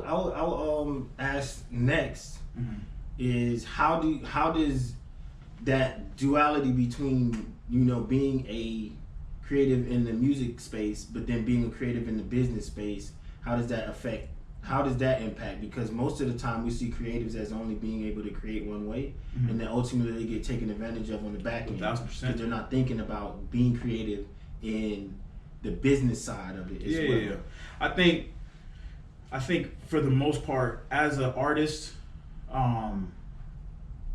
would ask next is how does that duality between being a creative in the music space but then being a creative in the business space, how does that impact? Because most of the time we see creatives as only being able to create one way, and then ultimately they get taken advantage of on the back end 1,000%. because they're not thinking about being creative in the business side of it as well. Yeah. I think for the most part, as an artist,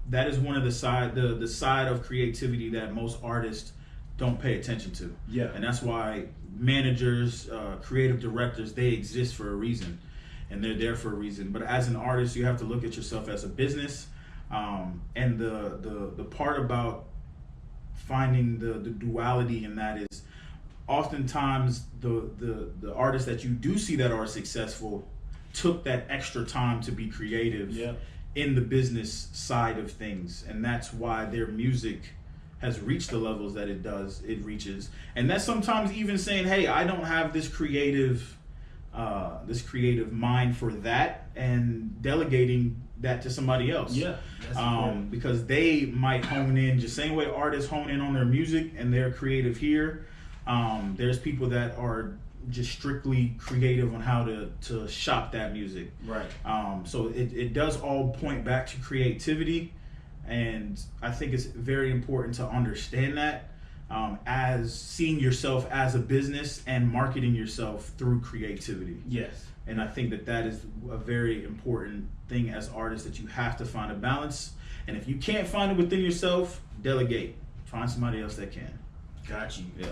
that is one of the side of creativity that most artists don't pay attention to. Yeah. And that's why managers, creative directors, they exist for a reason, and they're there for a reason. But as an artist, you have to look at yourself as a business, and the part about finding the duality in that is oftentimes the artists that you do see that are successful took that extra time to be creative in the business side of things, and that's why their music has reached the levels that it reaches. And that's sometimes even saying, hey, I don't have this creative mind for that, and delegating that to somebody else. Because they might hone in just same way artists hone in on their music and they're creative here. There's people that are just strictly creative on how to shop that music. Right. So it does all point back to creativity, and I think it's very important to understand that as seeing yourself as a business and marketing yourself through creativity. Yes. And I think that is a very important thing as artists, that you have to find a balance. And if you can't find it within yourself, delegate. Find somebody else that can. Got you. Yeah.